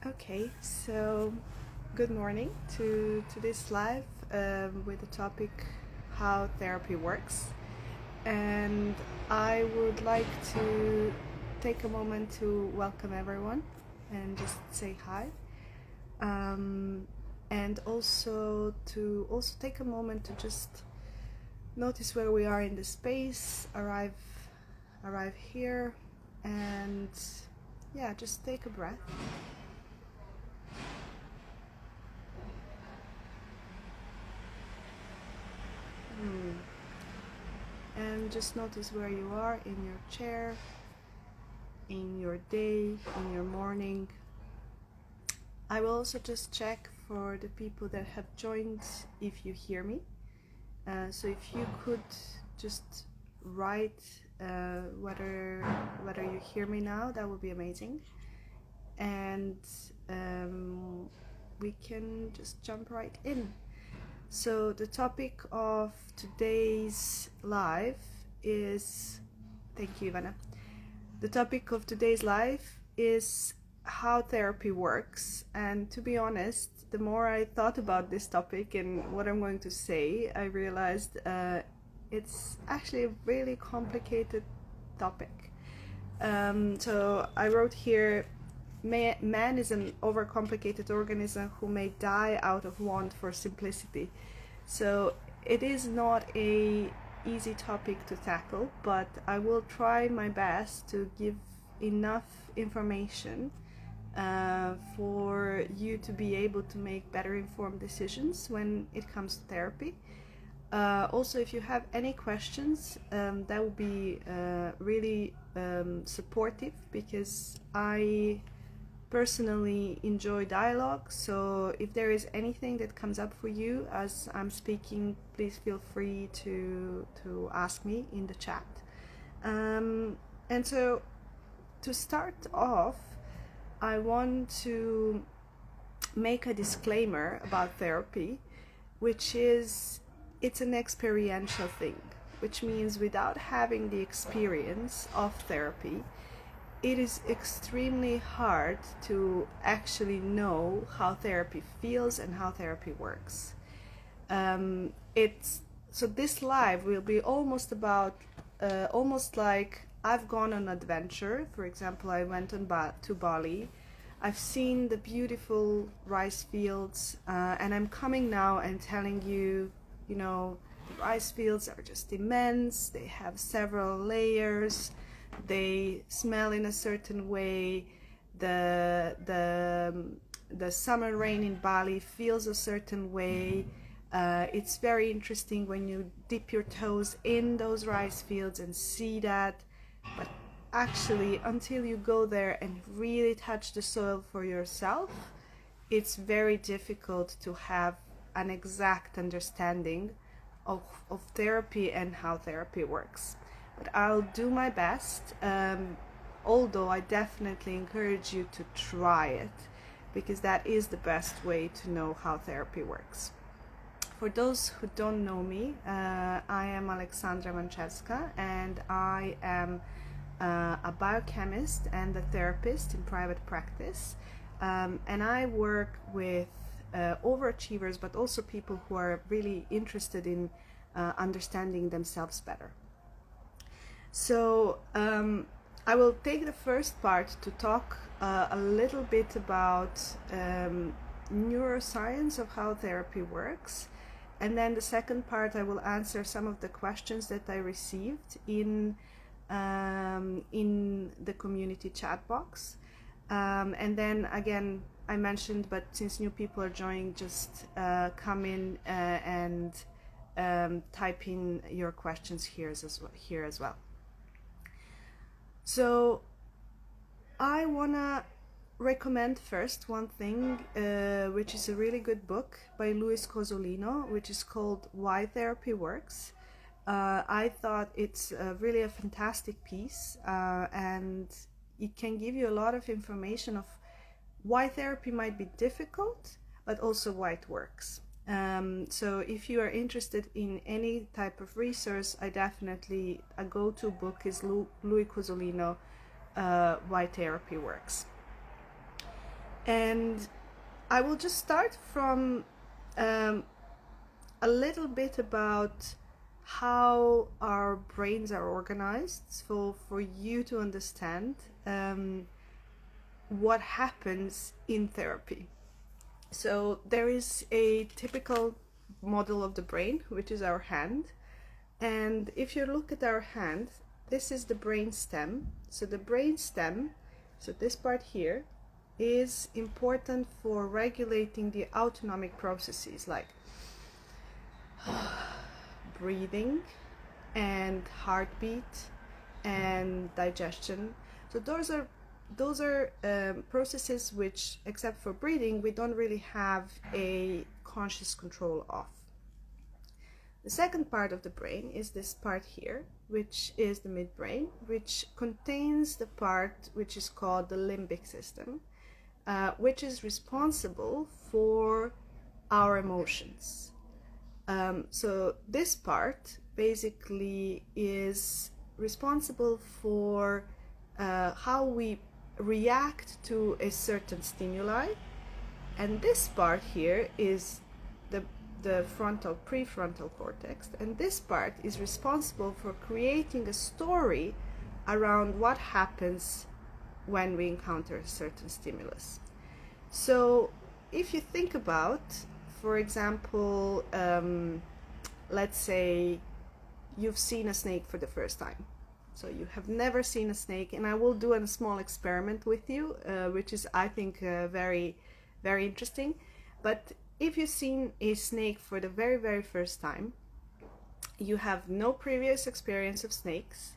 Okay, so good morning to this live with the topic how therapy works. And I would like to take a moment to welcome everyone and just say hi. And also take a moment to just notice where we are in the space, arrive here, and yeah, just take a breath. And just notice where you are in your chair, in your day, in your morning. I will also just check for the people that have joined if you hear me. So if you could just write whether you hear me now, that would be amazing. And we can just jump right in. So the topic of today's live is, thank you, Ivana. The topic of today's live is how therapy works. And to be honest, the more I thought about this topic and what I'm going to say, I realized it's actually a really complicated topic. So I wrote here, man is an overcomplicated organism who may die out of want for simplicity. So it is not a easy topic to tackle, but I will try my best to give enough information for you to be able to make better informed decisions when it comes to therapy. Also, if you have any questions, that would be really supportive, because I personally enjoy dialogue. So if there is anything that comes up for you as I'm speaking, please feel free to ask me in the chat. And so to start off, I want to make a disclaimer about therapy, which is it's an experiential thing, which means without having the experience of therapy, it is extremely hard to actually know how therapy feels and how therapy works. So this live will be almost like I've gone on an adventure. For example, I went to Bali. I've seen the beautiful rice fields, and I'm coming now and telling you, the rice fields are just immense. They have several layers. They smell in a certain way. The summer rain in Bali feels a certain way. It's very interesting when you dip your toes in those rice fields and see that. But actually, until you go there and really touch the soil for yourself, it's very difficult to have an exact understanding of therapy and how therapy works. But I'll do my best, although I definitely encourage you to try it, because that is the best way to know how therapy works. For those who don't know me, I am Aleksandra Vancevska, and I am a biochemist and a therapist in private practice. And I work with overachievers, but also people who are really interested in understanding themselves better. So I will take the first part to talk a little bit about neuroscience of how therapy works. And then the second part, I will answer some of the questions that I received in the community chat box. And then again, I mentioned, but since new people are joining, just come in and type in your questions here as well. So I wanna recommend first one thing, which is a really good book by Lou Cozolino, which is called Why Therapy Works. I thought it's really a fantastic piece, and it can give you a lot of information of why therapy might be difficult, but also why it works. So if you are interested in any type of resource, a go-to book is Lou Cozolino, Why Therapy Works. And I will just start from a little bit about how our brains are organized, so for you to understand what happens in therapy. So there is a typical model of the brain, which is our hand. And if you look at our hand, this is the brain stem. So the brain stem, so this part here, is important for regulating the autonomic processes like breathing and heartbeat and digestion. So those are processes which, except for breathing, we don't really have a conscious control of. The second part of the brain is this part here, which is the midbrain, which contains the part which is called the limbic system, which is responsible for our emotions. So this part basically is responsible for how we react to a certain stimuli, and this part here is the prefrontal cortex, and this part is responsible for creating a story around what happens when we encounter a certain stimulus. So if you think about, for example, let's say you've seen a snake for the first time. So you have never seen a snake, and I will do a small experiment with you, which is, I think, very, very interesting. But if you've seen a snake for the very, very first time, you have no previous experience of snakes,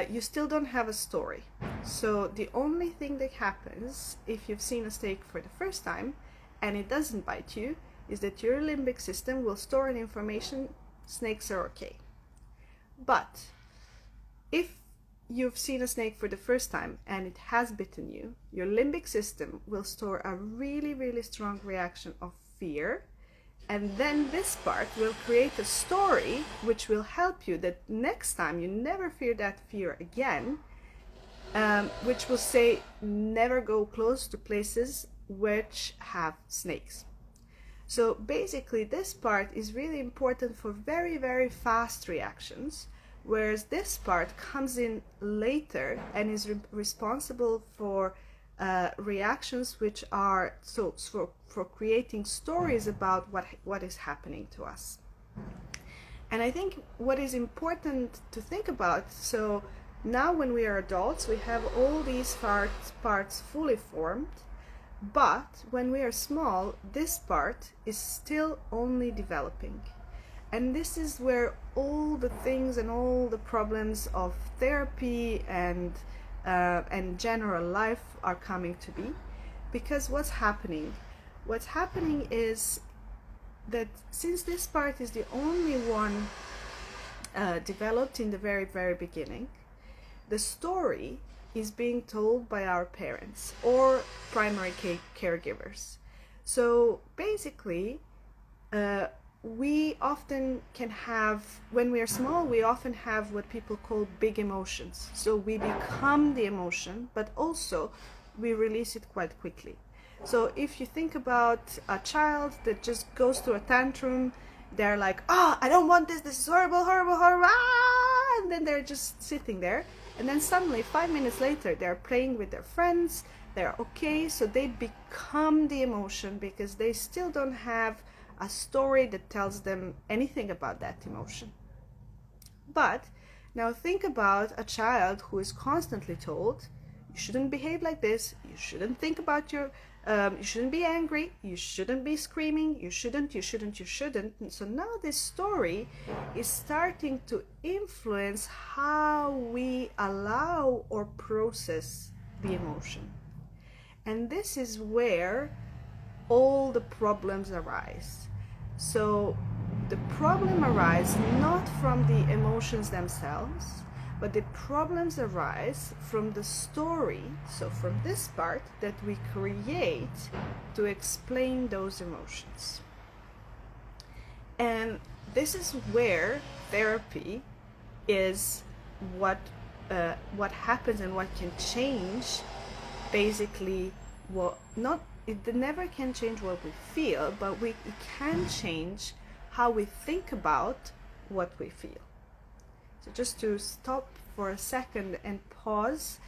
you still don't have a story. So the only thing that happens if you've seen a snake for the first time and it doesn't bite you is that your limbic system will store an information: snakes are okay. But if you've seen a snake for the first time and it has bitten you, your limbic system will store a really, really strong reaction of fear, and then this part will create a story which will help you that next time you never fear that fear again, which will say never go close to places which have snakes. So basically this part is really important for very, very fast reactions, whereas this part comes in later and is responsible for reactions which are for creating stories about what is happening to us. And I think what is important to think about, so now when we are adults, we have all these parts fully formed, but when we are small, this part is still only developing. And this is where all the things and all the problems of therapy and general life are coming to be. Because what's happening? What's happening is that since this part is the only one developed in the very, very beginning, the story is being told by our parents or primary caregivers. So basically, we often can have, when we are small, we often have what people call big emotions. So we become the emotion, but also we release it quite quickly. So if you think about a child that just goes through a tantrum, they're like, oh, I don't want this is horrible, horrible, horrible, ah! And then they're just sitting there. And then suddenly, 5 minutes later, they're playing with their friends, they're okay, so they become the emotion because they still don't have a story that tells them anything about that emotion. But now think about a child who is constantly told, you shouldn't behave like this, you shouldn't think about you shouldn't be angry, you shouldn't be screaming, you shouldn't. And so now this story is starting to influence how we allow or process the emotion. And this is where all the problems arise. So the problem arises not from the emotions themselves, but the problems arise from the story, so from this part that we create to explain those emotions. And this is where therapy is what happens and what can change basically it never can change what we feel, but it can change how we think about what we feel. So just to stop for a second and pause,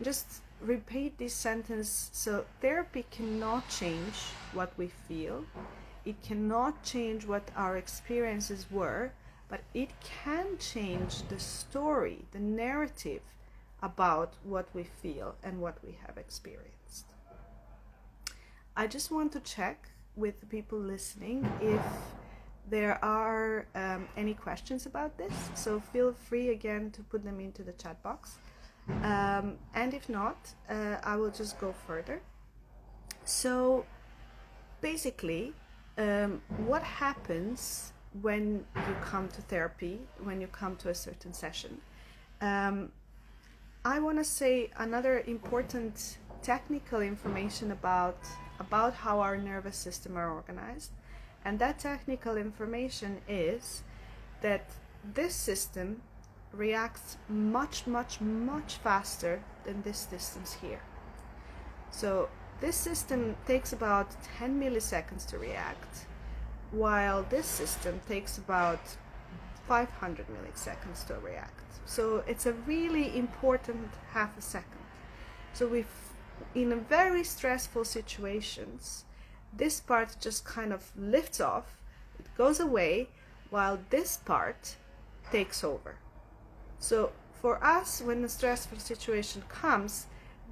just repeat this sentence. So therapy cannot change what we feel. It cannot change what our experiences were, but it can change the story, the narrative about what we feel and what we have experienced. I just want to check with the people listening if there are any questions about this, so feel free again to put them into the chat box, and if not, I will just go further. So basically, what happens when you come to therapy, when you come to a certain session? I want to say another important technical information about how our nervous system are organized. And that technical information is that this system reacts much, much, much faster than this systems here. So this system takes about 10 milliseconds to react, while this system takes about 500 milliseconds to react. So it's a really important half a second. So in a very stressful situations, this part just kind of lifts off, it goes away, while this part takes over. So for us, when a stressful situation comes,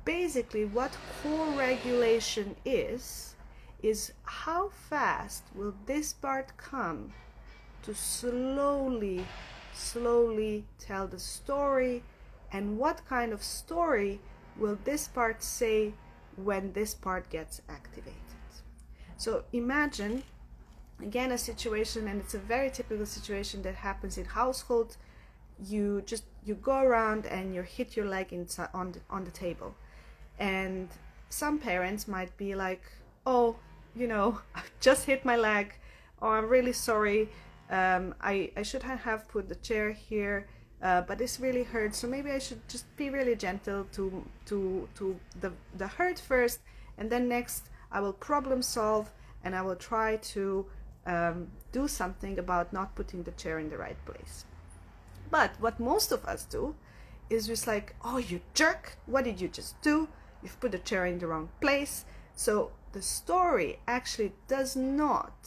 basically what co-regulation is how fast will this part come to slowly tell the story, and what kind of story will this part say when this part gets activated. So imagine, again, a situation, and it's a very typical situation that happens in household. You go around and you hit your leg on the table, and some parents might be like, oh, I just hit my leg, or I'm really sorry, I should have put the chair here, but this really hurts, so maybe I should just be really gentle to the hurt first, and then next I will problem solve, and I will try to do something about not putting the chair in the right place. But what most of us do is just like, oh, you jerk, what did you just do? You've put the chair in the wrong place. So the story actually does not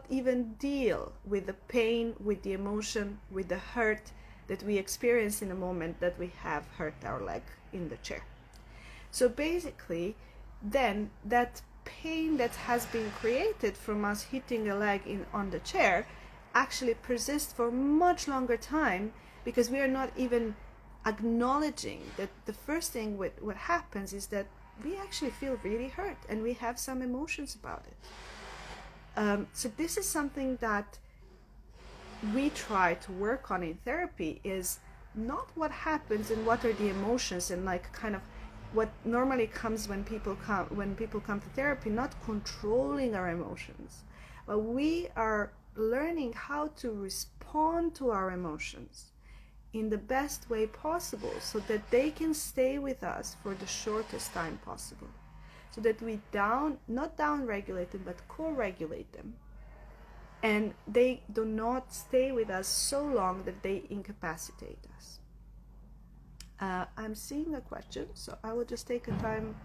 even deal with the pain, with the emotion, with the hurt that we experience in the moment that we have hurt our leg in the chair. So basically, then that pain that has been created from us hitting a leg on the chair actually persists for much longer time, because we are not even acknowledging that the first thing what happens is that we actually feel really hurt and we have some emotions about it. So this is something that we try to work on in therapy, is not what happens and what are the emotions and like kind of what normally comes when people come to therapy, not controlling our emotions, but we are learning how to respond to our emotions in the best way possible, so that they can stay with us for the shortest time possible, so that we not down-regulate them, but co-regulate them, and they do not stay with us so long that they incapacitate us. I'm seeing a question, so I will just take a time.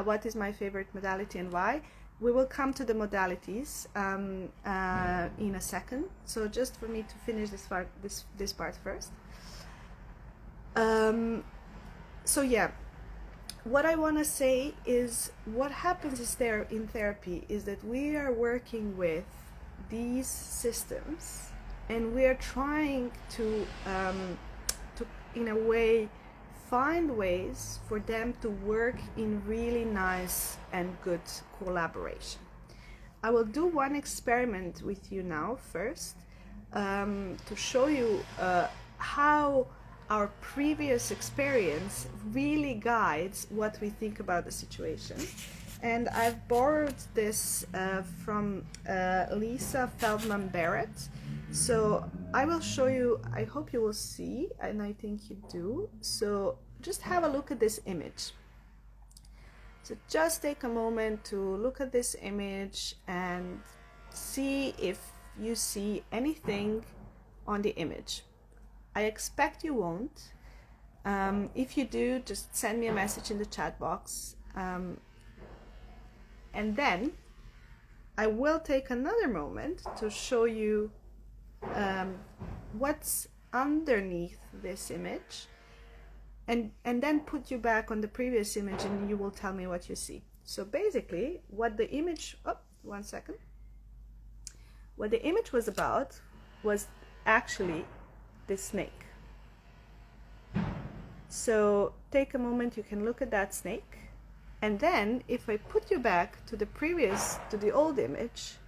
What is my favorite modality and why? We will come to the modalities in a second. So just for me to finish this part first. So yeah, what I want to say is what happens is there in therapy is that we are working with these systems, and we are trying to in a way find ways for them to work in really nice and good collaboration. I will do one experiment with you now first, to show you how our previous experience really guides what we think about the situation. And I've borrowed this from Lisa Feldman Barrett. So I will show you, I hope you will see, and I think you do. So just have a look at this image. So just take a moment to look at this image and see if you see anything on the image. I expect you won't. If you do, just send me a message in the chat box. And then I will take another moment to show you what's underneath this image, and then put you back on the previous image, and you will tell me what you see. So basically what the image, what the image was about was actually the snake. So take a moment, you can look at that snake, and then if I put you back to the old image,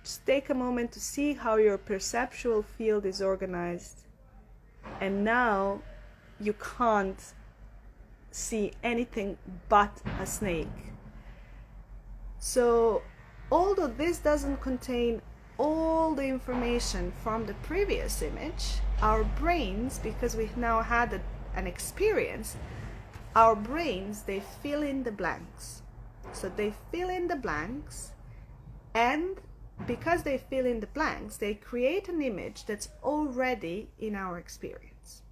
just take a moment to see how your perceptual field is organized, and now you can't see anything but a snake. So although this doesn't contain all the information from the previous image, our brains, because we've now had an experience, our brains, they fill in the blanks. So they fill in the blanks, and because they fill in the blanks, they create an image that's already in our experience.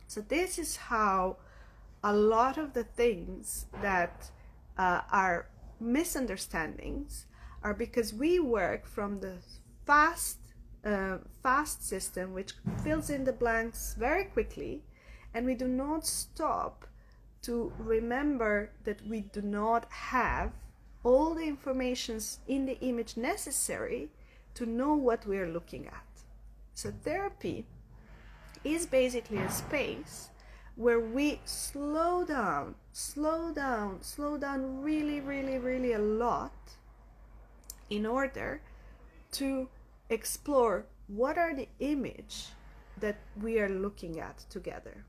So this is how a lot of the things that are misunderstandings are, because we work from the fast system, which fills in the blanks very quickly, and we do not stop to remember that we do not have all the information in the image necessary to know what we are looking at. So therapy is basically a space where we slow down really a lot in order to explore what are the image that we are looking at together.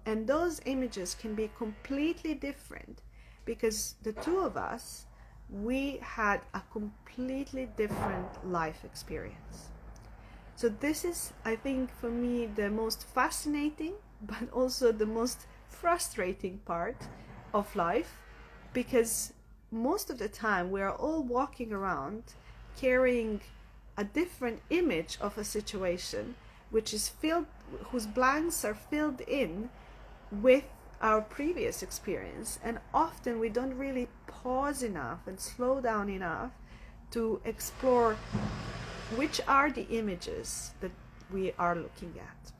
And those images can be completely different, because the two of us, we had a completely different life experience. So this is, I think, for me, the most fascinating, but also the most frustrating part of life, because most of the time we are all walking around carrying a different image of a situation, which is filled, whose blanks are filled in with our previous experience, and often we don't really pause enough and slow down enough to explore which are the images that we are looking at.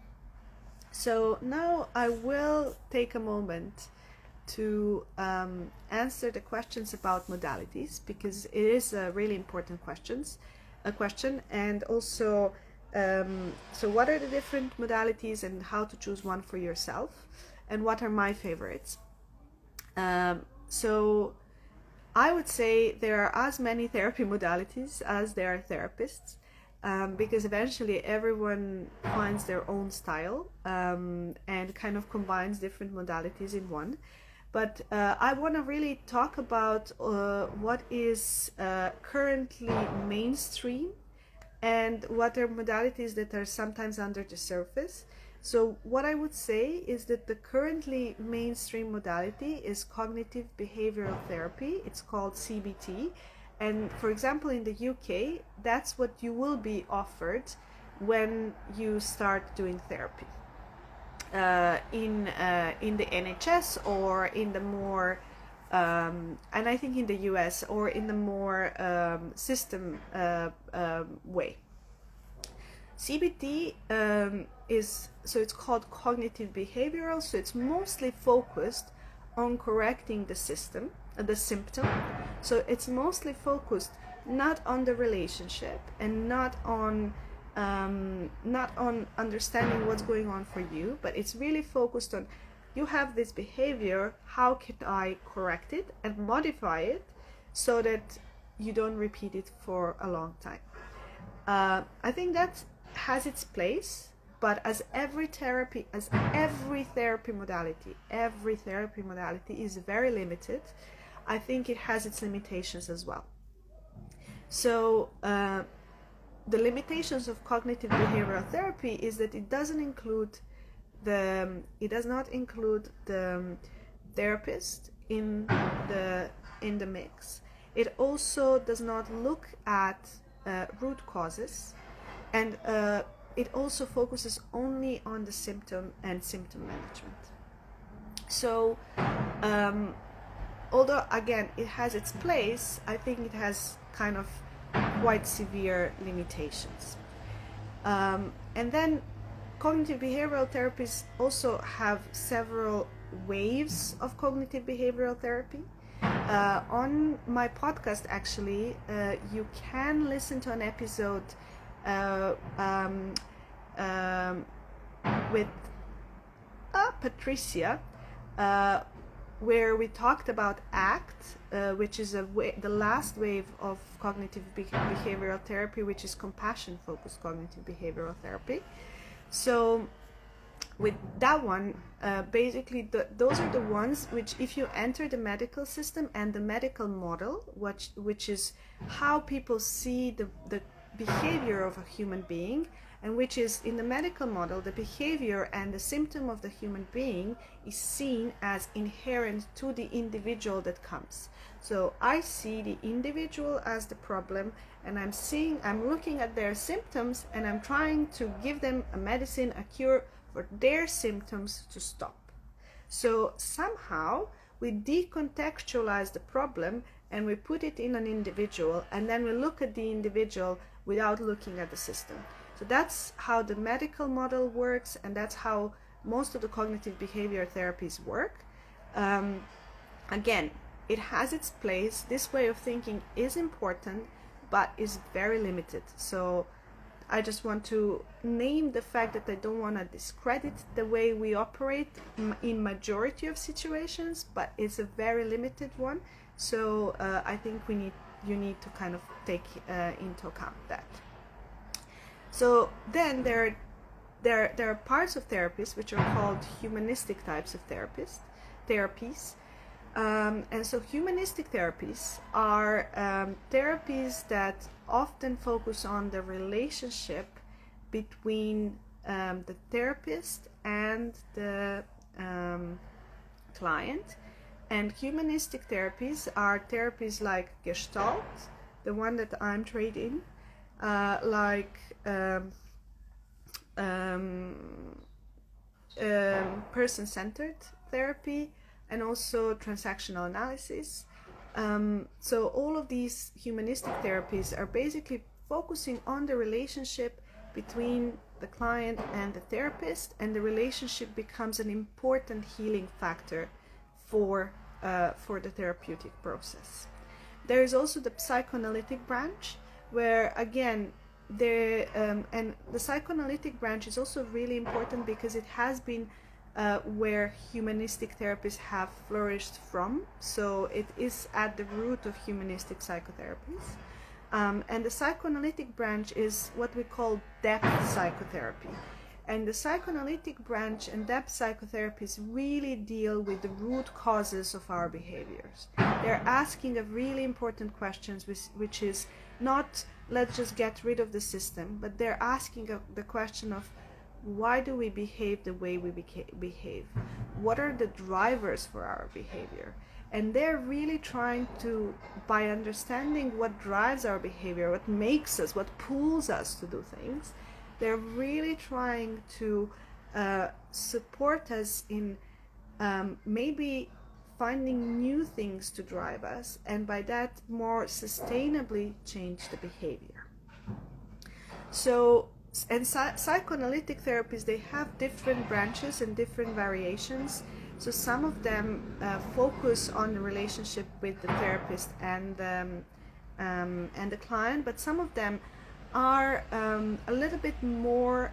So now I will take a moment to answer the questions about modalities, because it is a really important question, and also so what are the different modalities and how to choose one for yourself, and what are my favorites. So I would say there are as many therapy modalities as there are therapists, because eventually everyone finds their own style and kind of combines different modalities in one. But I want to really talk about what is currently mainstream and what are modalities that are sometimes under the surface. So what I would say is that the currently mainstream modality is cognitive behavioral therapy. It's called CBT. And for example, in the UK, that's what you will be offered when you start doing therapy. In the NHS, or in the more, and I think in the US, or in the more system way. CBT is, so it's called cognitive behavioral, so it's mostly focused on correcting the symptom. So it's mostly focused not on the relationship, and not on understanding what's going on for you, but it's really focused on, you have this behavior, how can I correct it and modify it so that you don't repeat it for a long time. I think that has its place, but as every therapy modality is very limited, I think it has its limitations as well. So the limitations of cognitive behavioral therapy is that it does not include the therapist, in the mix. It also does not look at root causes, and it also focuses only on the symptom and symptom management. So although again it has its place, I think it has kind of quite severe limitations. And then cognitive behavioral therapies also have several waves of cognitive behavioral therapy. On my podcast, actually, you can listen to an episode with Patricia, where we talked about ACT, which is the last wave of cognitive behavioral therapy, which is compassion-focused cognitive behavioral therapy. So with that one, basically those are the ones which, if you enter the medical system and the medical model, which is how people see the behavior of a human being, and which is in the medical model, the behavior and the symptom of the human being is seen as inherent to the individual that comes. So I see the individual as the problem, and I'm looking at their symptoms, and I'm trying to give them a medicine, a cure for their symptoms to stop. So somehow we decontextualize the problem and we put it in an individual, and then we look at the individual without looking at the system. So that's how the medical model works, and that's how most of the cognitive behavior therapies work. Again, it has its place. This way of thinking is important, but is very limited. So I just want to name the fact that I don't want to discredit the way we operate in majority of situations, but it's a very limited one. So I think you need to kind of take into account that. So then there are parts of therapies which are called humanistic types of therapies. And so humanistic therapies are therapies that often focus on the relationship between the therapist and the client. And humanistic therapies are therapies like Gestalt, the one that I'm trained in, like person-centered therapy, and also transactional analysis. So all of these humanistic therapies are basically focusing on the relationship between the client and the therapist, and the relationship becomes an important healing factor for the therapeutic process. There is also the psychoanalytic branch, where again and the psychoanalytic branch is also really important because it has been where humanistic therapies have flourished from. So it is at the root of humanistic psychotherapies. And the psychoanalytic branch is what we call depth psychotherapy. And the psychoanalytic branch and depth psychotherapies really deal with the root causes of our behaviors. They're asking a really important question, which is not let's just get rid of the system, but they're asking the question of why do we behave the way we behave? What are the drivers for our behavior? And they're really trying to, by understanding what drives our behavior, what makes us, what pulls us to do things, they're really trying to support us in maybe finding new things to drive us, and by that more sustainably change the behavior. So, and psychoanalytic therapies, they have different branches and different variations. So some of them focus on the relationship with the therapist and the client, but some of them are a little bit more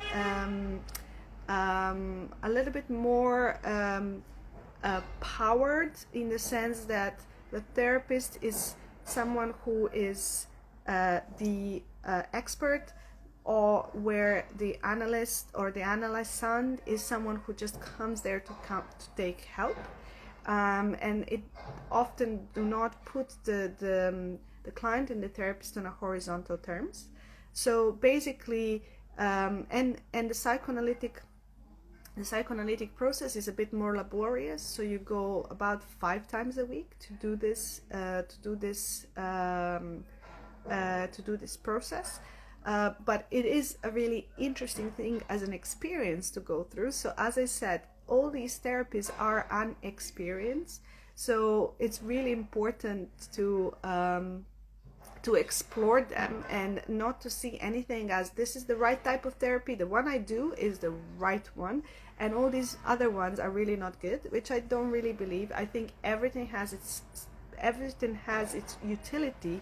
powered, in the sense that the therapist is someone who is the expert, or where the analyst or the analysand is someone who just comes there to take help, and it often do not put the client and the therapist on a horizontal terms. So basically, and the psychoanalytic The psychoanalytic process is a bit more laborious, so you go about 5 times a week to do this process. But it is a really interesting thing as an experience to go through. So as I said, all these therapies are an experience, so it's really important to explore them and not to see anything as this is the right type of therapy, the one I do is the right one, and all these other ones are really not good, which I don't really believe. I think everything has its utility,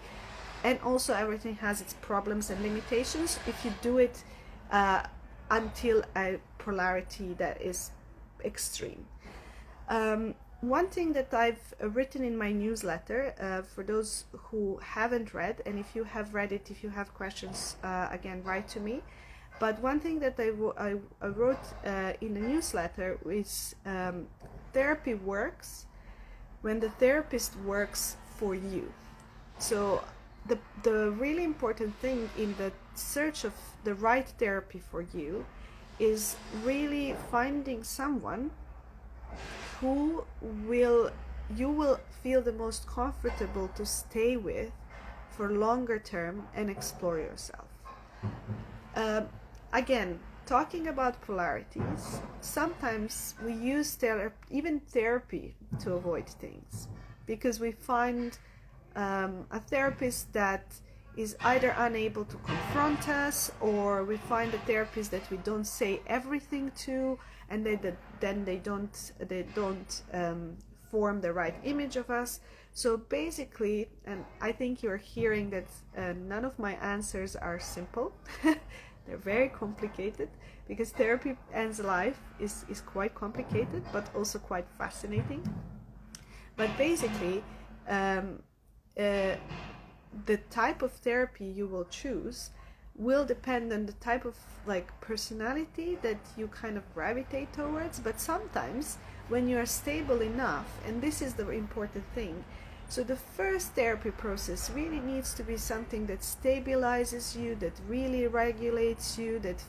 and also everything has its problems and limitations if you do it until a polarity that is extreme. One thing that I've written in my newsletter, for those who haven't read, and if you have read it, if you have questions, again, write to me. But one thing that I wrote in the newsletter is therapy works when the therapist works for you. So the really important thing in the search of the right therapy for you is really finding someone who you will feel the most comfortable to stay with for longer term and explore yourself. Again, talking about polarities, sometimes we use even therapy to avoid things, because we find a therapist that is either unable to confront us, or we find a therapist that we don't say everything to, and then they don't form the right image of us. So basically, and I think you're hearing that none of my answers are simple. They're very complicated, because therapy and life is quite complicated, but also quite fascinating. But basically, the type of therapy you will choose will depend on the type of personality that you kind of gravitate towards. But sometimes when you are stable enough, and this is the important thing, so the first therapy process really needs to be something that stabilizes you, that really regulates you, that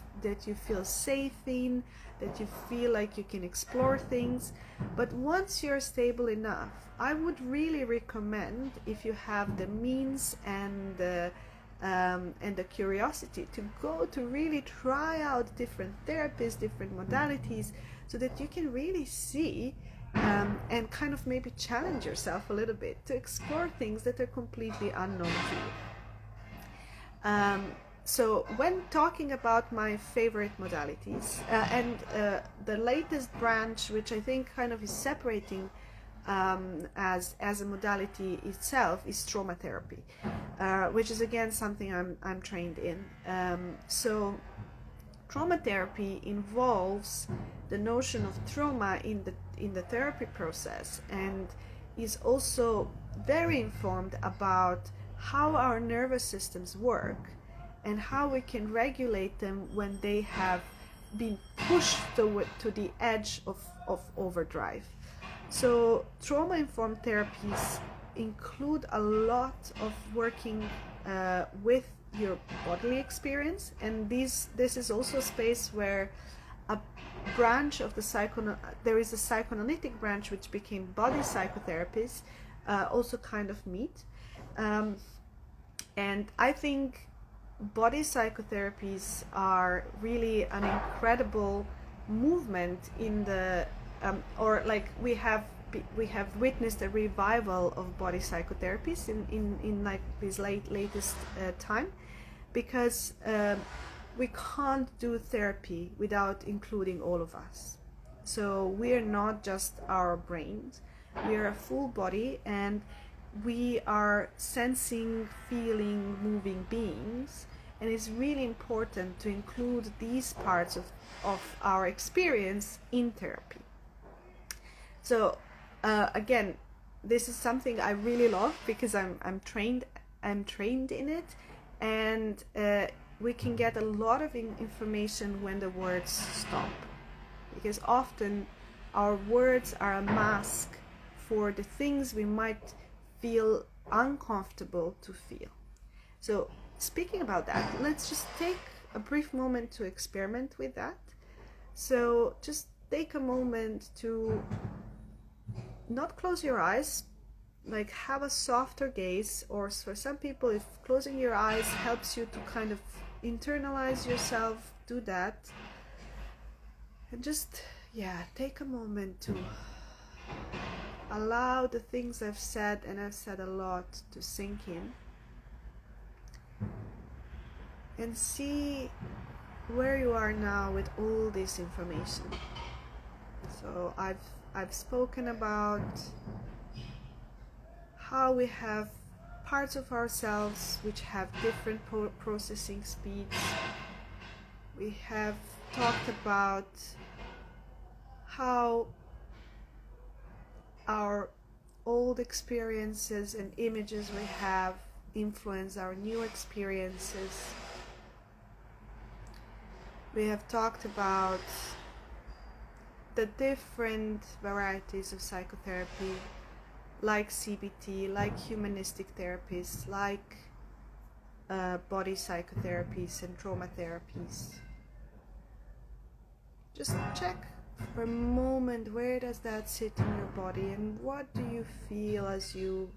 you feel safe in, that you feel like you can explore things. But once you're stable enough, I would really recommend, if you have the means and the curiosity, to go to really try out different therapies, different modalities, so that you can really see and kind of maybe challenge yourself a little bit to explore things that are completely unknown to you. So when talking about my favorite modalities, and the latest branch, which I think kind of is separating as a modality itself, is trauma therapy, which is again something I'm trained in. So trauma therapy involves the notion of trauma in the therapy process, and is also very informed about how our nervous systems work and how we can regulate them when they have been pushed to the edge of overdrive. So trauma-informed therapies include a lot of working with your bodily experience, and this is also a space where a branch of there is a psychoanalytic branch which became body psychotherapies, also kind of meet. And I think body psychotherapies are really an incredible movement in the we have witnessed a revival of body psychotherapies in like this latest time, because we can't do therapy without including all of us. So we are not just our brains, we are a full body, and we are sensing, feeling, moving beings, and it's really important to include these parts of our experience in therapy. So again, this is something I really love, because I'm trained in it, and we can get a lot of information when the words stop, because often our words are a mask for the things we might feel uncomfortable to feel. So speaking about that, let's just take a brief moment to experiment with that. So just take a moment to not close your eyes, like have a softer gaze, or for some people if closing your eyes helps you to kind of internalize yourself, do that. And just, yeah, take a moment to allow the things I've said, and I've said a lot, to sink in, and see where you are now with all this information. So I've spoken about how we have parts of ourselves which have different processing speeds. We have talked about how our old experiences and images we have influence our new experiences. We have talked about the different varieties of psychotherapy, like CBT, like humanistic therapies, like body psychotherapies and trauma therapies. Just check for a moment, where does that sit in your body, and what do you feel as you're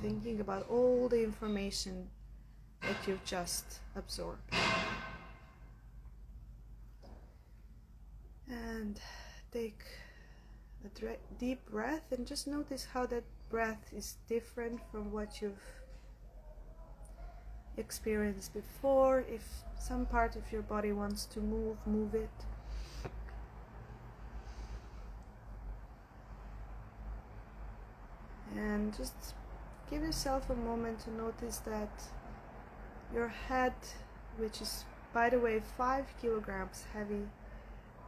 thinking about all the information that you've just absorbed. And take a deep breath, and just notice how that breath is different from what you've experienced before. If some part of your body wants to move it. And just give yourself a moment to notice that your head, which is, by the way, 5 kilograms heavy,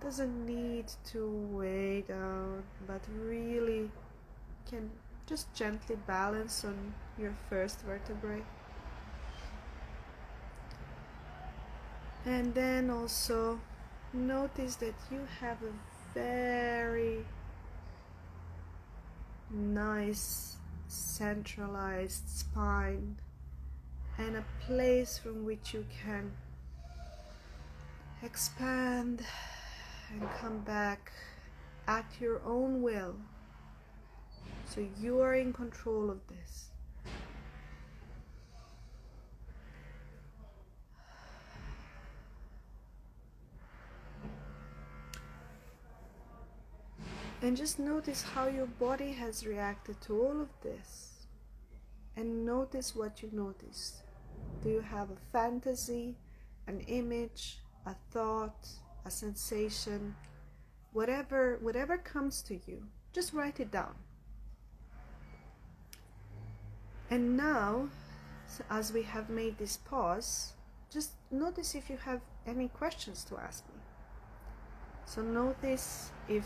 doesn't need to weigh down, but really can just gently balance on your first vertebrae. And then also notice that you have a very nice centralized spine, and a place from which you can expand and come back at your own will. So you are in control of this. And just notice how your body has reacted to all of this. And notice what you notice. Do you have a fantasy, an image, a thought, a sensation? Whatever comes to you, just write it down. And now, as we have made this pause, just notice if you have any questions to ask me. So notice if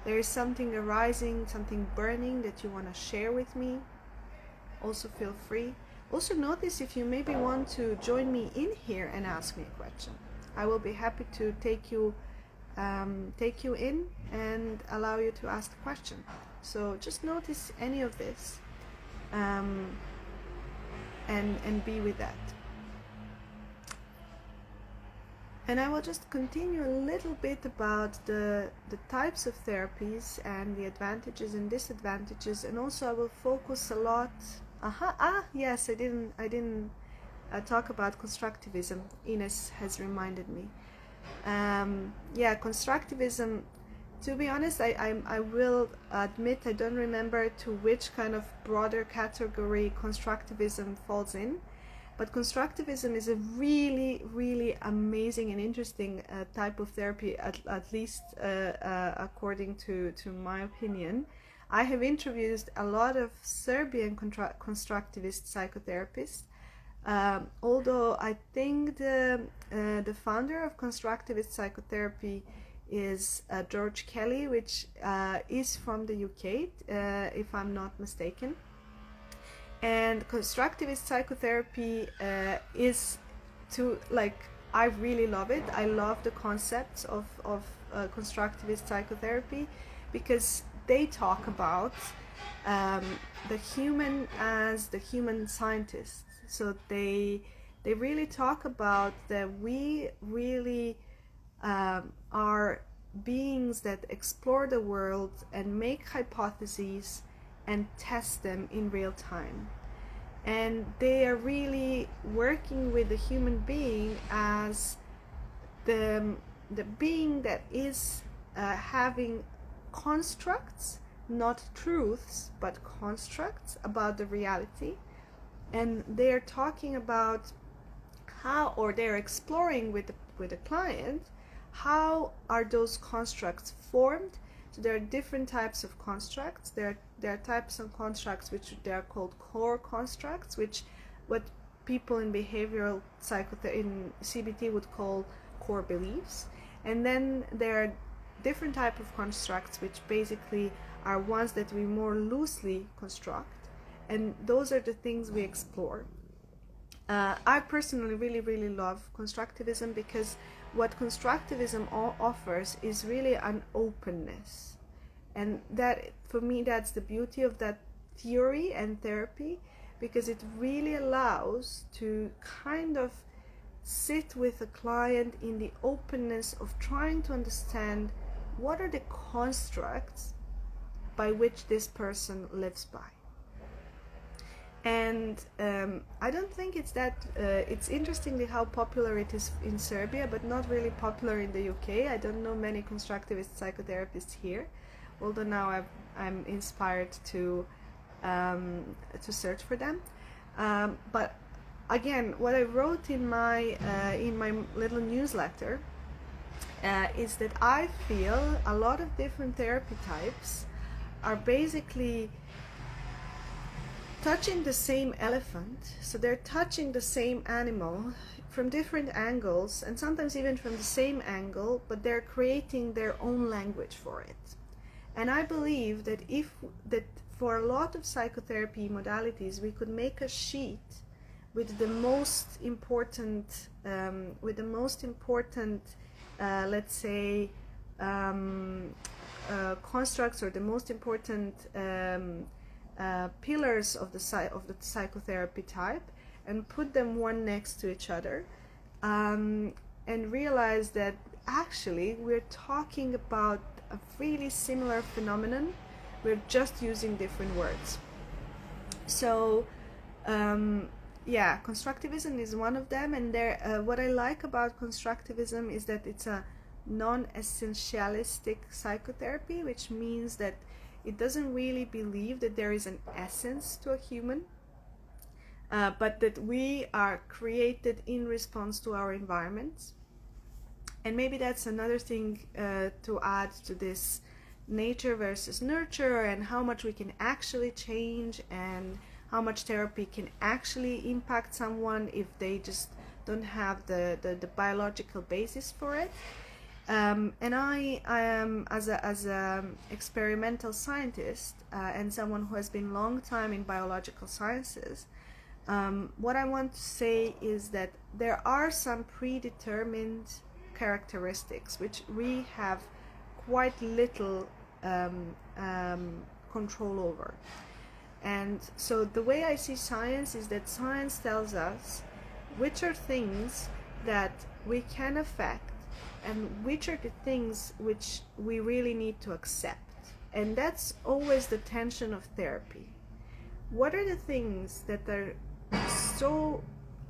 there is something arising, something burning that you want to share with me. Also feel free. Also notice if you maybe want to join me in here and ask me a question. I will be happy to take you in and allow you to ask the question. So just notice any of this and be with that. And I will just continue a little bit about the types of therapies and the advantages and disadvantages, and also I will focus a lot. Yes, I didn't talk about constructivism. Ines has reminded me. Constructivism. To be honest, I will admit I don't remember to which kind of broader category constructivism falls in. But constructivism is a really, really amazing and interesting type of therapy, at least according to my opinion. I have interviewed a lot of Serbian constructivist psychotherapists, although I think the founder of constructivist psychotherapy is George Kelly, which is from the UK, if I'm not mistaken. And constructivist psychotherapy is I really love it. I love the concepts of constructivist psychotherapy, because they talk about the human as the human scientist. So they they really talk about that we really are beings that explore the world and make hypotheses and test them in real time. And they are really working with the human being as the being that is having constructs, not truths, but constructs about the reality. And they're talking about how, or they're exploring with the client, how are those constructs formed. So there are different types of constructs. There are types of constructs which they are called core constructs, which what people in behavioral psychotherapy, in CBT, would call core beliefs. And then there are different type of constructs which basically are ones that we more loosely construct, and those are the things we explore. I personally really love constructivism, because what constructivism offers is really an openness, and that, for me, that's the beauty of that theory and therapy, because it really allows to kind of sit with a client in the openness of trying to understand what are the constructs by which this person lives by. And I don't think it's that, it's interestingly how popular it is in Serbia, but not really popular in the UK. I don't know many constructivist psychotherapists here, although now I'm inspired to search for them. But again, what I wrote in my little newsletter is that I feel a lot of different therapy types are basically touching the same elephant. So they're touching the same animal from different angles, and sometimes even from the same angle, but they're creating their own language for it. And I believe that for a lot of psychotherapy modalities, we could make a sheet with the most important let's say constructs, or the most important pillars of the psychotherapy type, and put them one next to each other, and realize that actually we're talking about a really similar phenomenon. We're just using different words. So constructivism is one of them, and what I like about constructivism is that it's a non-essentialistic psychotherapy, which means that it doesn't really believe that there is an essence to a human, but that we are created in response to our environments. And maybe that's another thing to add to this nature versus nurture, and how much we can actually change, and how much therapy can actually impact someone if they just don't have the biological basis for it. And I am, as a experimental scientist and someone who has been long time in biological sciences, what I want to say is that there are some predetermined characteristics which we have quite little control over. And so the way I see science is that science tells us which are things that we can affect, and which are the things which we really need to accept. And that's always the tension of therapy. What are the things that are so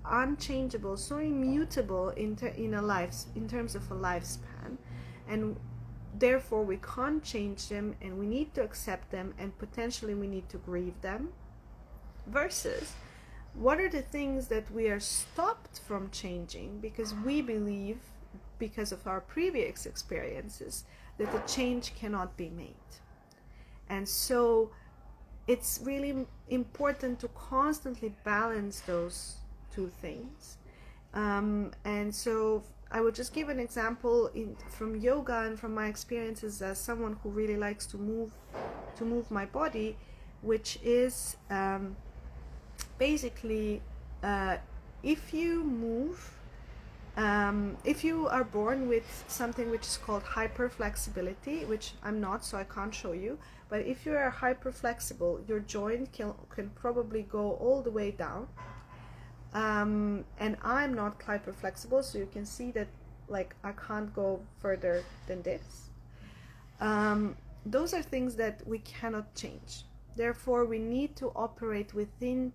unchangeable, so immutable in terms of a lifespan, and therefore we can't change them, and we need to accept them, and potentially we need to grieve them, versus what are the things that we are stopped from changing because we believe, because of our previous experiences, that the change cannot be made. And so it's really important to constantly balance those two things. And so I would just give an example from yoga and from my experiences as someone who really likes to move my body, which is basically if you move, if you are born with something which is called hyperflexibility, which I'm not, so I can't show you, but if you are hyperflexible, your joint can probably go all the way down. And I'm not hyperflexible, so you can see that like I can't go further than this. Those are things that we cannot change. Therefore, we need to operate within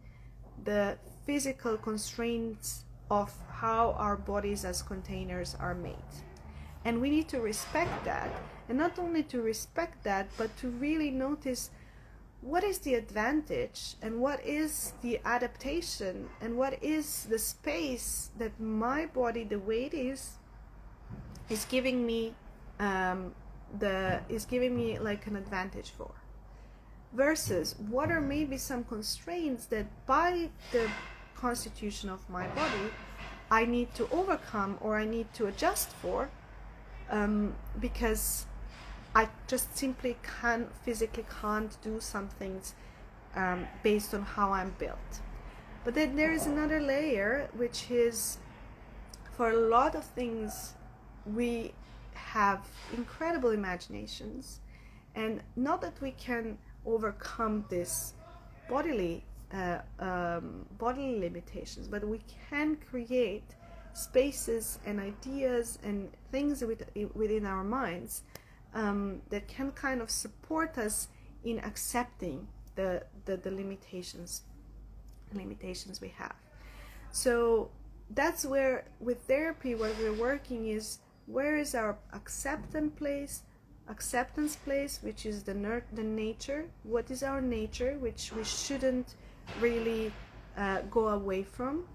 the physical constraints of how our bodies as containers are made. And we need to respect that. And not only to respect that, but to really notice what is the advantage and what is the adaptation and what is the space that my body, the way it is giving me like an advantage for, versus what are maybe some constraints that by the constitution of my body I need to overcome or I need to adjust for, because I just simply physically can't do some things based on how I'm built. But then there is another layer, which is for a lot of things we have incredible imaginations, and not that we can overcome this bodily limitations, but we can create spaces and ideas and things within our minds that can kind of support us in accepting the limitations we have. So that's where with therapy what we're working is, where is our acceptance place, which is the nature. What is our nature, which we shouldn't really go away from,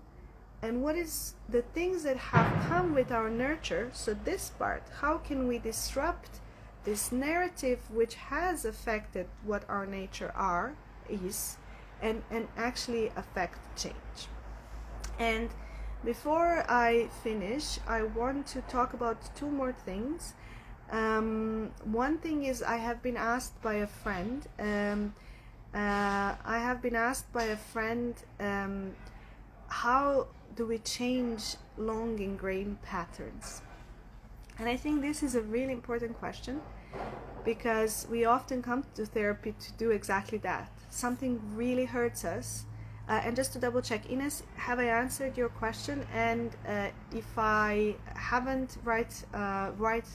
and what is the things that have come with our nurture. So this part, how can we disrupt this narrative which has affected what our nature is, and actually affect change. And before I finish, I want to talk about two more things. One thing is, I have been asked by a friend how do we change long ingrained patterns? And I think this is a really important question, because we often come to therapy to do exactly that. Something really hurts us. And just to double check, Ines, have I answered your question? And if I haven't, write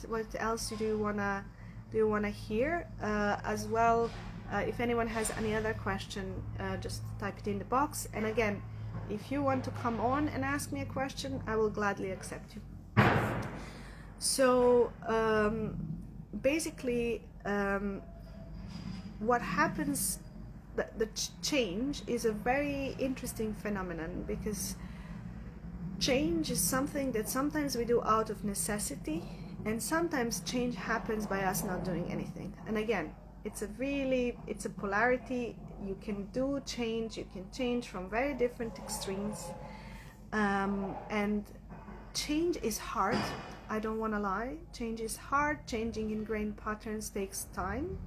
what else do you wanna hear as well. If anyone has any other question, just type it in the box. And again, if you want to come on and ask me a question, I will gladly accept you. So basically, what happens, the change is a very interesting phenomenon, because change is something that sometimes we do out of necessity, and sometimes change happens by us not doing anything. And again, it's a polarity. You can do change, you can change from very different extremes, and change is hard. I don't want to lie. Change is hard. Changing ingrained patterns takes time,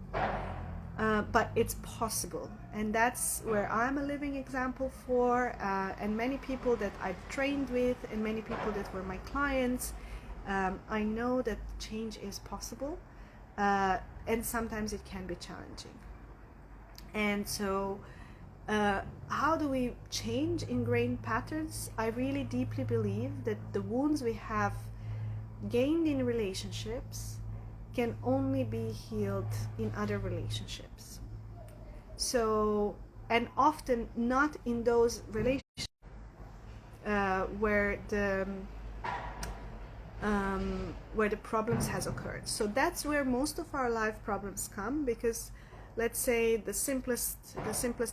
but it's possible. And that's where I'm a living example for, and many people that I've trained with and many people that were my clients, I know that change is possible, and sometimes it can be challenging. And so how do we change ingrained patterns? I really deeply believe that the wounds we have gained in relationships can only be healed in other relationships. So, and often not in those relationships where the problems has occurred. So that's where most of our life problems come, because let's say the simplest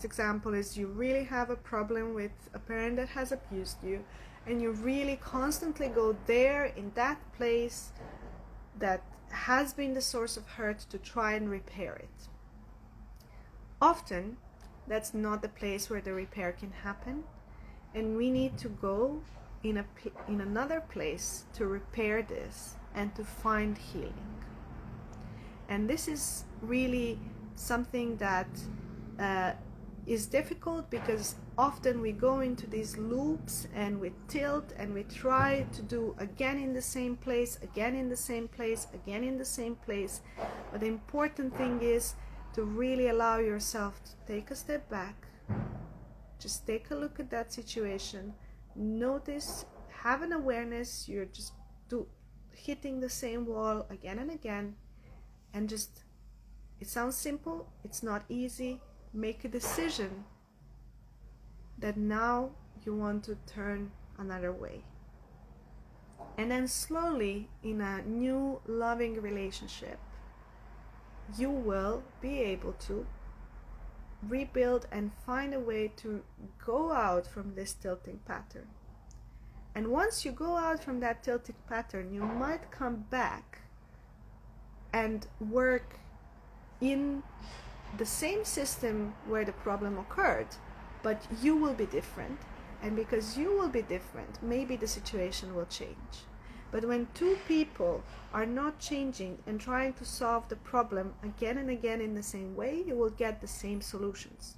example is, you really have a problem with a parent that has abused you, and you really constantly go there in that place that has been the source of hurt to try and repair it. Often that's not the place where the repair can happen, and we need to go in another place to repair this and to find healing. And this is really something that is difficult, because often we go into these loops and we tilt and we try to do again in the same place, again in the same place, again in the same place. But the important thing is to really allow yourself to take a step back, just take a look at that situation notice, have an awareness, you're just hitting the same wall again and again, and just, it sounds simple, it's not easy. Make a decision that now you want to turn another way. And then slowly, in a new loving relationship, you will be able to rebuild and find a way to go out from this tilting pattern. And once you go out from that tilting pattern, you might come back and work in the same system where the problem occurred, but you will be different. And because you will be different, maybe the situation will change. But when two people are not changing and trying to solve the problem again and again in the same way, you will get the same solutions.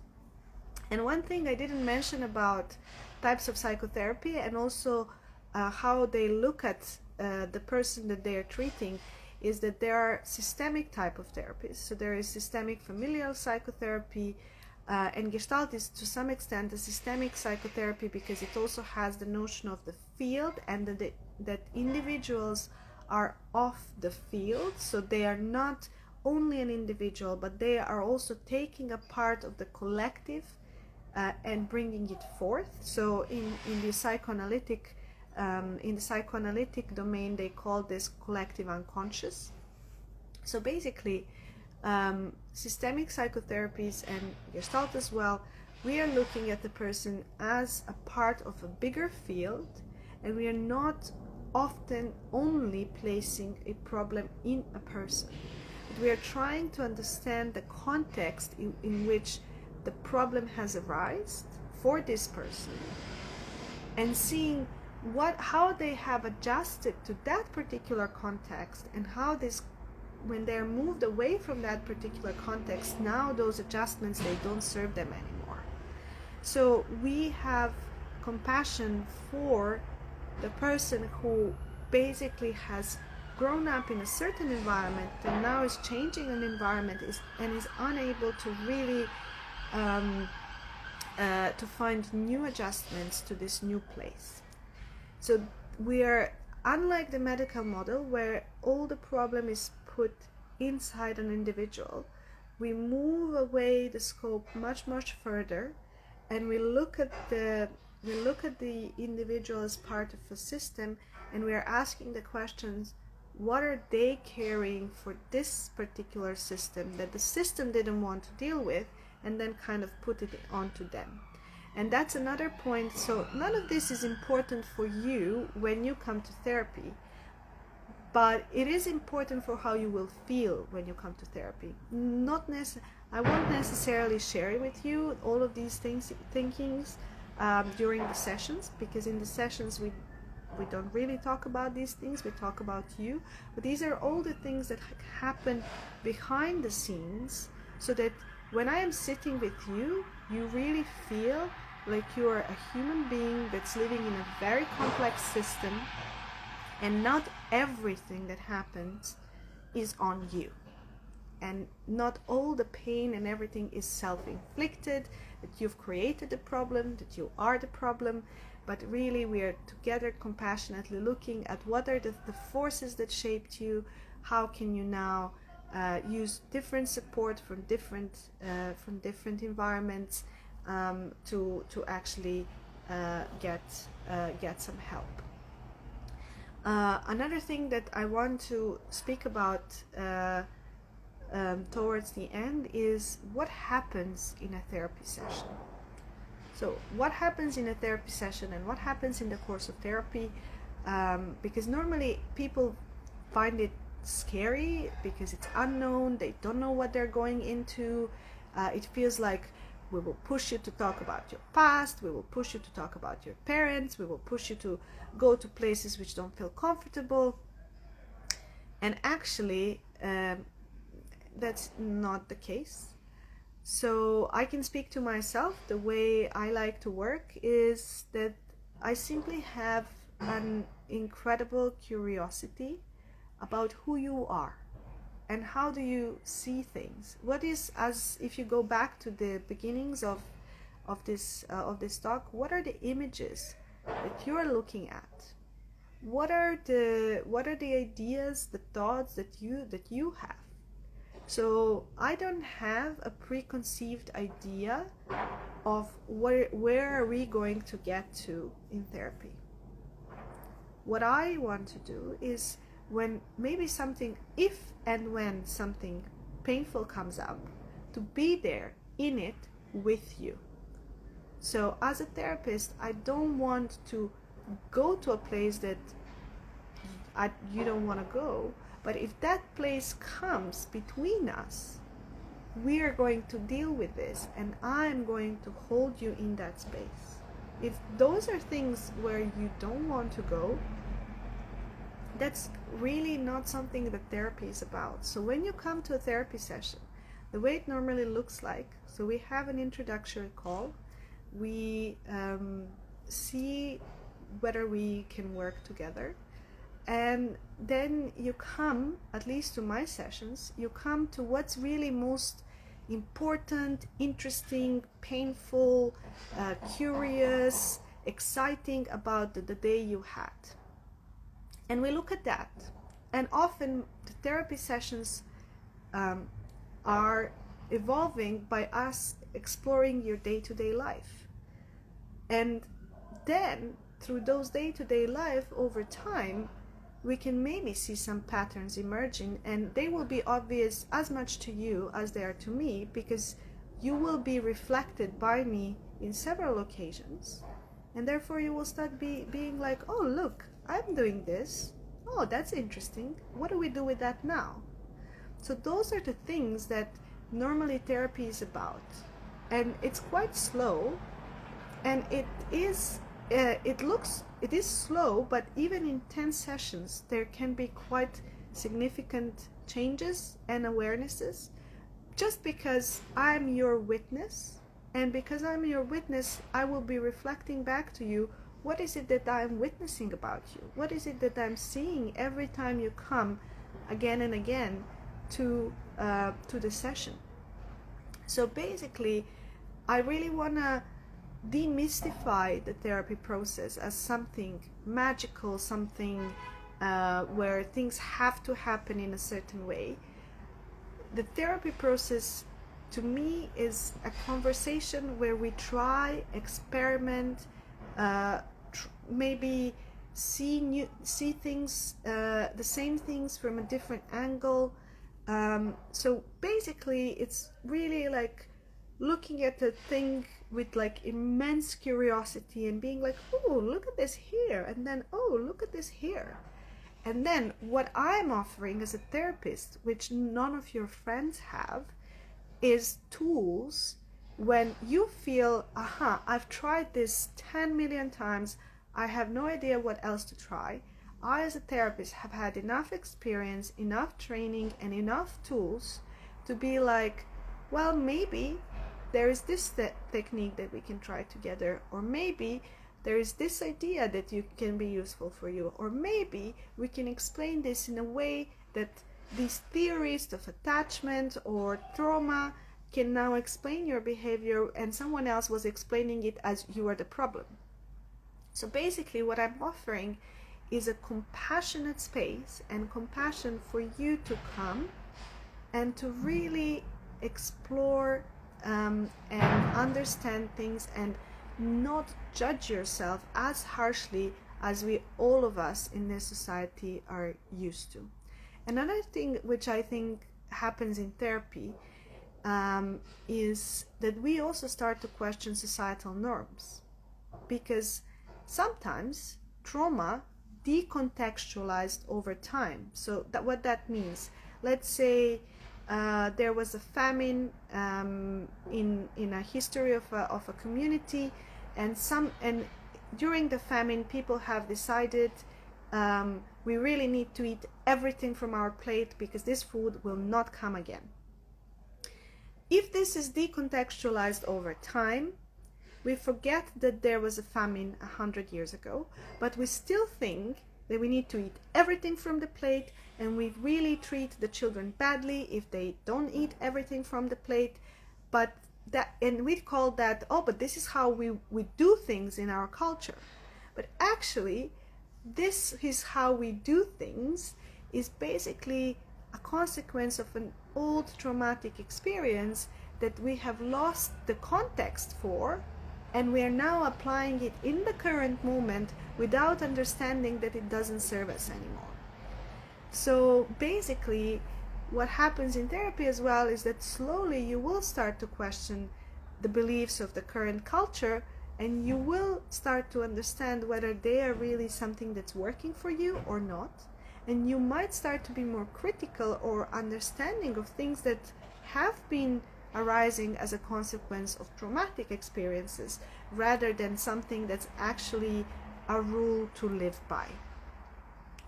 And one thing I didn't mention about types of psychotherapy and also how they look at the person that they are treating is that there are systemic type of therapies. So there is systemic familial psychotherapy, and Gestalt is to some extent a systemic psychotherapy because it also has the notion of the field and that individuals are off the field, so they are not only an individual, but they are also taking a part of the collective and bringing it forth. So in the psychoanalytic domain, they call this collective unconscious. So basically, systemic psychotherapies and Gestalt as well, we are looking at the person as a part of a bigger field, and we are not often only placing a problem in a person. But we are trying to understand the context in which the problem has arisen for this person, and seeing how they have adjusted to that particular context, and how this, when they're moved away from that particular context, now those adjustments, they don't serve them anymore. So we have compassion for the person who basically has grown up in a certain environment and now is changing an environment and is unable to really to find new adjustments to this new place. So we are, unlike the medical model where all the problem is put inside an individual, we move away the scope much further, and we look at the individual as part of a system, and we are asking the questions, what are they carrying for this particular system that the system didn't want to deal with, and then kind of put it onto them. And that's another point. So none of this is important for you when you come to therapy, but it is important for how you will feel when you come to therapy. I won't necessarily share with you all of these thinkings during the sessions, because in the sessions we don't really talk about these things, we talk about you. But these are all the things that happen behind the scenes, so that when I am sitting with you, you really feel like you are a human being that's living in a very complex system, and not everything that happens is on you, and not all the pain and everything is self-inflicted, that you've created the problem, that you are the problem, but really we are together compassionately looking at what are the forces that shaped you, how can you now use different support from different environments to actually get some help. Another thing that I want to speak about towards the end is what happens in a therapy session. So what happens in a therapy session and what happens in the course of therapy, because normally people find it scary because it's unknown, they don't know what they're going into. It feels like we will push you to talk about your past, we will push you to talk about your parents, we will push you to go to places which don't feel comfortable. And actually, that's not the case. So I can speak to myself. The way I like to work is that I simply have an incredible curiosity about who you are and how do you see things. What is, as if you go back to the beginnings of this talk, what are the images that you're looking at? What are the ideas, the thoughts that you have? So I don't have a preconceived idea of where are we going to get to in therapy. What I want to do is, when maybe something, if and when something painful comes up, to be there in it with you. So as a therapist, I don't want to go to a place that you don't want to go, but if that place comes between us, we are going to deal with this, and I'm going to hold you in that space. If those are things where you don't want to go, that's really not something that therapy is about. So when you come to a therapy session, the way it normally looks like, so we have an introductory call, we see whether we can work together, and then you come, at least to my sessions, you come to what's really most important, interesting, painful, curious, exciting about the day you had. And we look at that. And often the therapy sessions are evolving by us exploring your day-to-day life. And then through those day-to-day life, over time, we can maybe see some patterns emerging, and they will be obvious as much to you as they are to me, because you will be reflected by me in several occasions, and therefore you will start being like, oh, look, I'm doing this. Oh, that's interesting. What do we do with that now? So those are the things that normally therapy is about, and it's quite slow, and it is slow, but even in 10 sessions there can be quite significant changes and awarenesses, just because I'm your witness, and because I'm your witness, I will be reflecting back to you, what is it that I'm witnessing about you? What is it that I'm seeing every time you come again and again to the session? So basically, I really want to demystify the therapy process as something magical, something where things have to happen in a certain way. The therapy process, to me, is a conversation where we try, experiment, maybe see things, the same things from a different angle. So basically, it's really like looking at the thing with like immense curiosity and being like, oh, look at this here, and then, oh, look at this here. And then what I'm offering as a therapist, which none of your friends have, is tools when you feel, aha, I've tried this 10 million times, I have no idea what else to try. I, as a therapist, have had enough experience, enough training, and enough tools to be like, well, maybe there is this technique that we can try together, or maybe there is this idea that can be useful for you, or maybe we can explain this in a way that these theories of attachment or trauma can now explain your behavior, and someone else was explaining it as you are the problem. So basically what I'm offering is a compassionate space and compassion for you to come and to really explore and understand things, and not judge yourself as harshly as all of us in this society are used to. Another thing which I think happens in therapy is that we also start to question societal norms, because sometimes trauma decontextualized over time. So what that means, let's say there was a famine in a history of a community, and during the famine people have decided we really need to eat everything from our plate because this food will not come again. If this is decontextualized over time, we forget that there was a famine 100 years ago, but we still think that we need to eat everything from the plate, and we really treat the children badly if they don't eat everything from the plate. And we call that, oh, but this is how we do things in our culture. But actually, this is how we do things, is basically a consequence of an old traumatic experience that we have lost the context for, and we are now applying it in the current moment without understanding that it doesn't serve us anymore. So basically, what happens in therapy as well is that slowly you will start to question the beliefs of the current culture, and you will start to understand whether they are really something that's working for you or not. And you might start to be more critical or understanding of things that have been arising as a consequence of traumatic experiences, rather than something that's actually a rule to live by.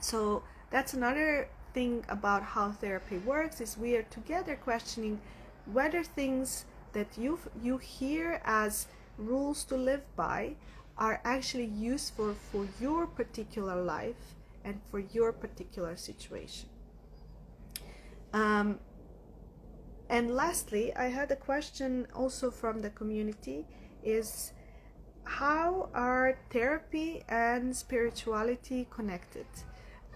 So that's another thing about how therapy works, is we are together questioning whether things that you hear as rules to live by are actually useful for your particular life and for your particular situation. And lastly, I had a question also from the community, is how are therapy and spirituality connected?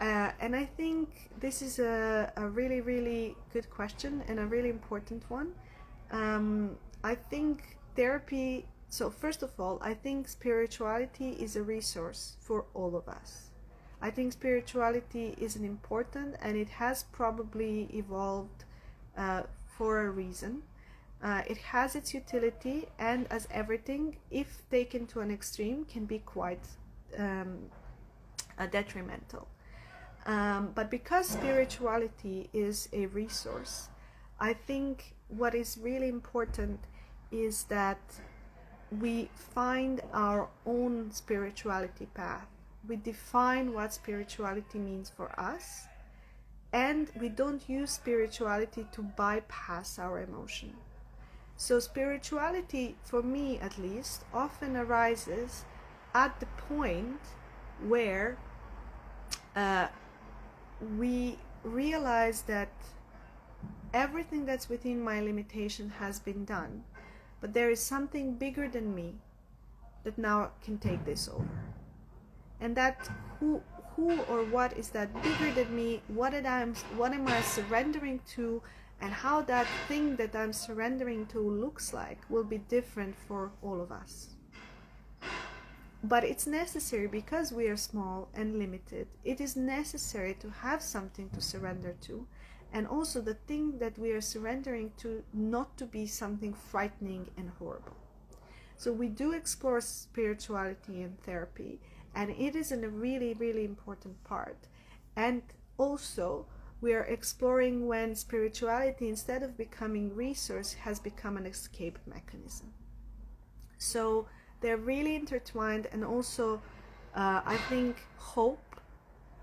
And I think this is a really, really good question and a really important one. I think therapy, so first of all, I think spirituality is a resource for all of us. I think spirituality is an important, and it has probably evolved for a reason. It has its utility, and as everything, if taken to an extreme, can be quite detrimental. But because spirituality is a resource, I think what is really important is that we find our own spirituality path. We define what spirituality means for us, and we don't use spirituality to bypass our emotion. So spirituality, for me at least, often arises at the point where we realize that everything that's within my limitation has been done, but there is something bigger than me that now can take this over. And that who or what is that bigger than me, what am I surrendering to, and how that thing that I'm surrendering to looks like will be different for all of us. But it's necessary, because we are small and limited, it is necessary to have something to surrender to, and also the thing that we are surrendering to not to be something frightening and horrible. So we do explore spirituality in therapy, and it is a really, really important part. And also we are exploring when spirituality, instead of becoming resource, has become an escape mechanism. So they're really intertwined, and also I think hope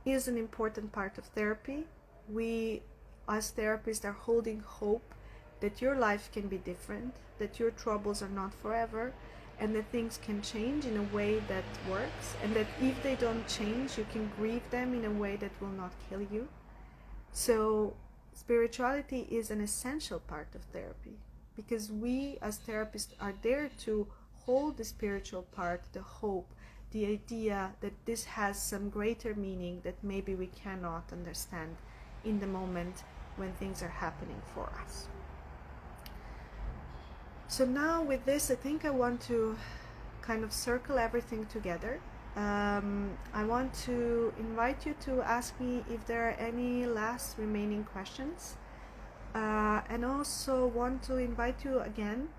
is an important part of therapy. We as therapists are holding hope that your life can be different, that your troubles are not forever, and that things can change in a way that works, and that if they don't change, you can grieve them in a way that will not kill you. So spirituality is an essential part of therapy, because we as therapists are there to hold the spiritual part, the hope, the idea that this has some greater meaning that maybe we cannot understand in the moment when things are happening for us. So now with this, I think I want to kind of circle everything together. I want to invite you to ask me if there are any last remaining questions, and also want to invite you again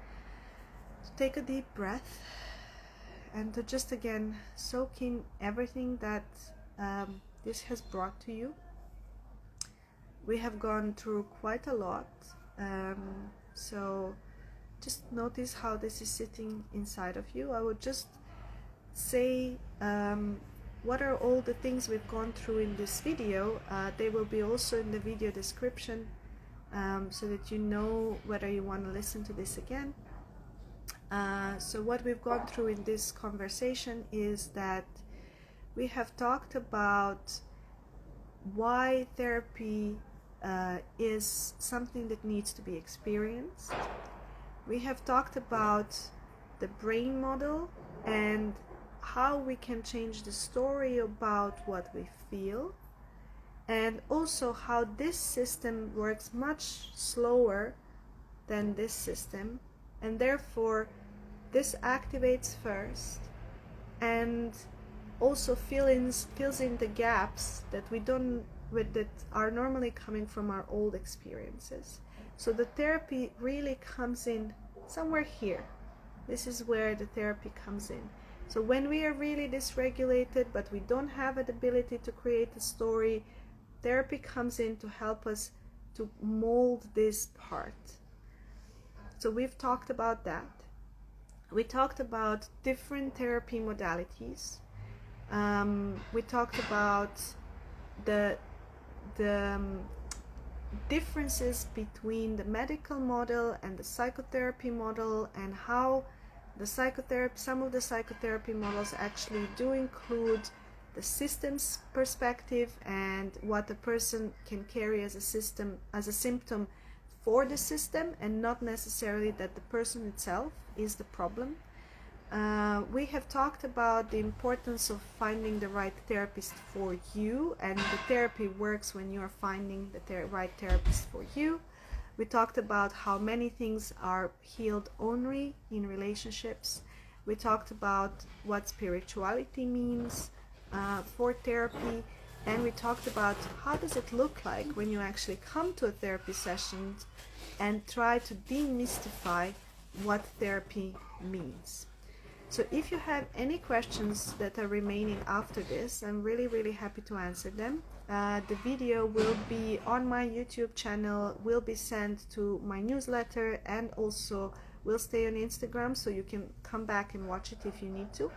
to take a deep breath and to just again soak in everything that this has brought to you. We have gone through quite a lot, so just notice how this is sitting inside of you. I would just say what are all the things we've gone through in this video. They will be also in the video description, so that you know whether you want to listen to this again. So what we've gone through in this conversation is that we have talked about why therapy is something that needs to be experienced. We have talked about the brain model and how we can change the story about what we feel, and also how this system works much slower than this system, and therefore this activates first and also fills in the gaps that that are normally coming from our old experiences. So the therapy really comes in somewhere here. This is where the therapy comes in. So when we are really dysregulated, but we don't have the ability to create a story, therapy comes in to help us to mold this part. So we've talked about that. We talked about different therapy modalities. We talked about the differences between the medical model and the psychotherapy model, and how some of the psychotherapy models actually do include the system's perspective and what a person can carry as a symptom for the system, and not necessarily that the person itself is the problem. We have talked about the importance of finding the right therapist for you, and the therapy works when you are finding the right therapist for you. We talked about how many things are healed only in relationships. We talked about what spirituality means for therapy, and we talked about how does it look like when you actually come to a therapy session and try to demystify what therapy means. So if you have any questions that are remaining after this, I'm really happy to answer them. The video will be on my YouTube channel, will be sent to my newsletter, and also will stay on Instagram, so you can come back and watch it if you need to.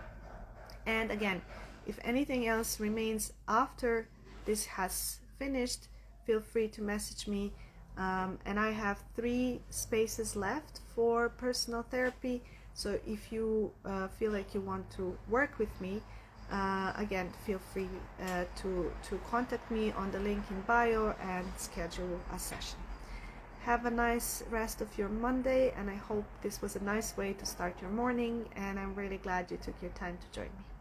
And again, if anything else remains after this has finished, feel free to message me. And I have 3 spaces left for personal therapy. So if you feel like you want to work with me, again, feel free to contact me on the link in bio and schedule a session. Have a nice rest of your Monday, and I hope this was a nice way to start your morning, and I'm really glad you took your time to join me.